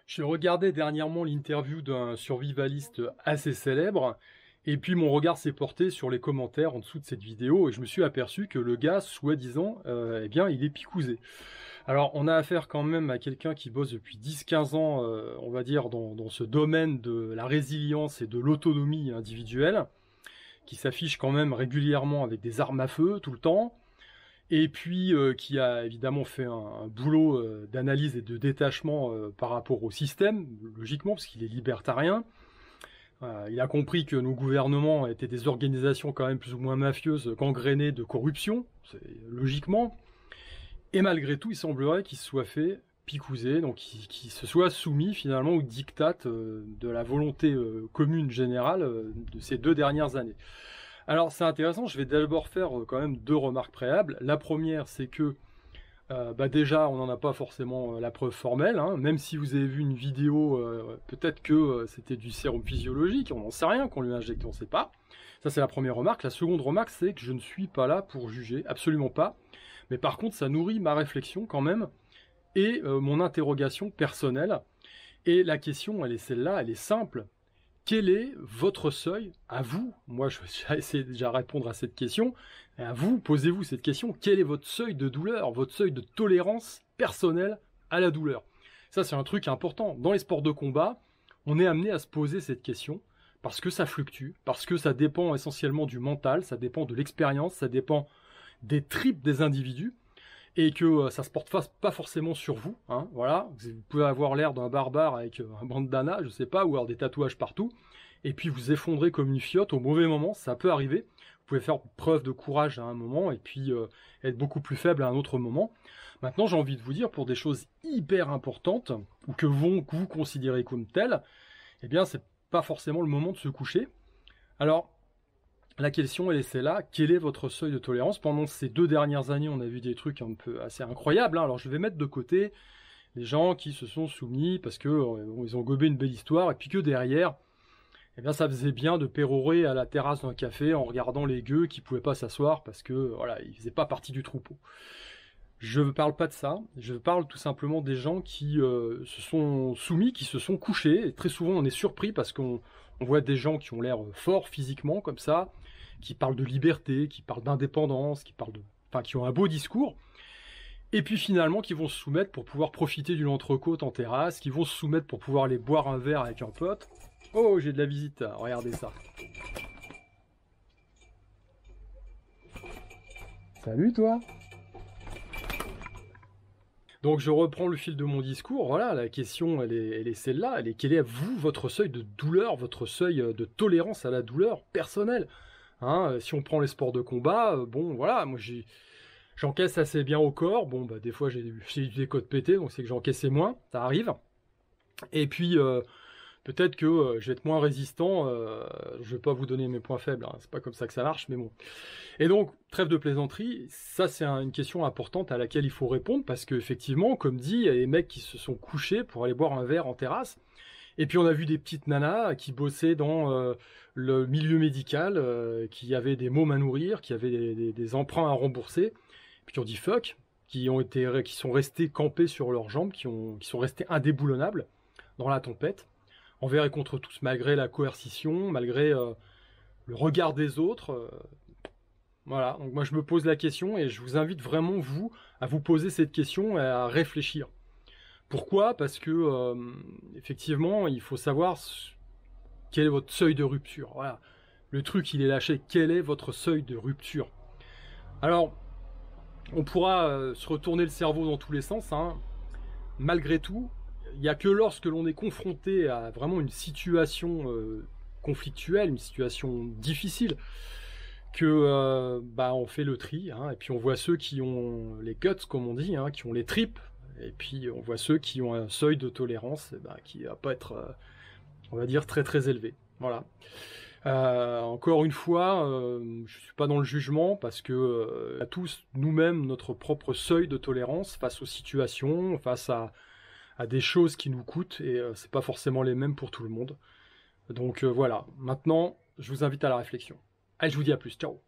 Je regardais dernièrement l'interview d'un survivaliste assez célèbre, et puis mon regard s'est porté sur les commentaires en dessous de cette vidéo, et je me suis aperçu que le gars, soi-disant, eh bien, il est picousé. Alors, on a affaire quand même à quelqu'un qui bosse depuis 10-15 ans, on va dire, dans ce domaine de la résilience et de l'autonomie individuelle, qui s'affiche quand même régulièrement avec des armes à feu tout le temps, et puis qui a évidemment fait un boulot d'analyse et de détachement par rapport au système, logiquement, parce qu'il est libertarien. Il a compris que nos gouvernements étaient des organisations quand même plus ou moins mafieuses, gangrénées de corruption, logiquement. Et malgré tout, il semblerait qu'il se soit fait picouser, donc qu'il se soit soumis finalement au diktat de la volonté commune générale de ces 2 dernières années. Alors c'est intéressant, je vais d'abord faire quand même 2 remarques préalables. La première, c'est que déjà, on n'en a pas forcément la preuve formelle, hein. Même si vous avez vu une vidéo, peut-être que c'était du sérum physiologique, on n'en sait rien, qu'on lui a injecté, on ne sait pas. Ça, c'est la première remarque. La seconde remarque, c'est que je ne suis pas là pour juger, absolument pas. Mais par contre, ça nourrit ma réflexion quand même, et mon interrogation personnelle. Et la question, elle est celle-là, elle est simple. Quel est votre seuil à vous? Moi, je vais essayer déjà de répondre à cette question. Et à vous, posez-vous cette question. Quel est votre seuil de douleur, votre seuil de tolérance personnelle à la douleur? Ça, c'est un truc important. Dans les sports de combat, on est amené à se poser cette question parce que ça fluctue, parce que ça dépend essentiellement du mental, ça dépend de l'expérience, ça dépend des tripes des individus, et que ça se porte pas forcément sur vous, hein, voilà. Vous pouvez avoir l'air d'un barbare avec un bandana, je sais pas, ou alors des tatouages partout, et puis vous effondrer comme une fiotte au mauvais moment, ça peut arriver. Vous pouvez faire preuve de courage à un moment, et puis être beaucoup plus faible à un autre moment. Maintenant, j'ai envie de vous dire, pour des choses hyper importantes, ou que vous considérez comme telles, eh bien, c'est pas forcément le moment de se coucher. Alors, la question, elle est celle-là. Quel est votre seuil de tolérance? Pendant ces 2 dernières années, on a vu des trucs un peu assez incroyables, hein. Alors, je vais mettre de côté les gens qui se sont soumis parce que ils ont gobé une belle histoire, et puis que derrière, eh bien, ça faisait bien de pérorer à la terrasse d'un café en regardant les gueux qui pouvaient pas s'asseoir parce que, voilà, ils faisaient pas partie du troupeau. Je ne parle pas de ça. Je parle tout simplement des gens qui se sont soumis, qui se sont couchés. Et très souvent, on est surpris parce qu'on voit des gens qui ont l'air forts physiquement, comme ça, qui parlent de liberté, qui parlent d'indépendance, qui ont un beau discours, et puis finalement qui vont se soumettre pour pouvoir profiter d'une entrecôte en terrasse, qui vont se soumettre pour pouvoir aller boire un verre avec un pote. Oh, j'ai de la visite, regardez ça. Salut toi. Donc je reprends le fil de mon discours, voilà, la question elle est celle-là, elle est quel est vous, votre seuil de douleur, votre seuil de tolérance à la douleur personnelle, hein. Si on prend les sports de combat, bon voilà, moi j'encaisse assez bien au corps, bon bah des fois j'ai eu des côtes pétées, donc c'est que j'encaissais moins, ça arrive, et puis peut-être que je vais être moins résistant, je vais pas vous donner mes points faibles, hein, c'est pas comme ça que ça marche, mais bon. Et donc, trêve de plaisanterie, ça c'est une question importante à laquelle il faut répondre, parce qu'effectivement, comme dit, il y a des mecs qui se sont couchés pour aller boire un verre en terrasse, et puis on a vu des petites nanas qui bossaient dans le milieu médical, qui avaient des mômes à nourrir, qui avaient des emprunts à rembourser, puis qui ont dit fuck, qui sont restés campés sur leurs jambes, qui sont restés indéboulonnables dans la tempête, envers et contre tous, malgré la coercition, malgré le regard des autres. Voilà, donc moi je me pose la question et je vous invite vraiment, vous, à vous poser cette question et à réfléchir. Pourquoi? Parce que, effectivement, il faut savoir quel est votre seuil de rupture. Voilà, le truc il est lâché, quel est votre seuil de rupture? Alors, on pourra se retourner le cerveau dans tous les sens, hein. Malgré tout, il n'y a que lorsque l'on est confronté à vraiment une situation conflictuelle, une situation difficile, que on fait le tri, hein, et puis on voit ceux qui ont les guts, comme on dit, hein, qui ont les tripes, et puis on voit ceux qui ont un seuil de tolérance qui va pas être, on va dire, très très élevé. Voilà. Encore une fois, je suis pas dans le jugement parce que à tous nous-mêmes notre propre seuil de tolérance face aux situations, face à des choses qui nous coûtent, et c'est pas forcément les mêmes pour tout le monde. Donc voilà. Maintenant, je vous invite à la réflexion. Allez, je vous dis à plus. Ciao.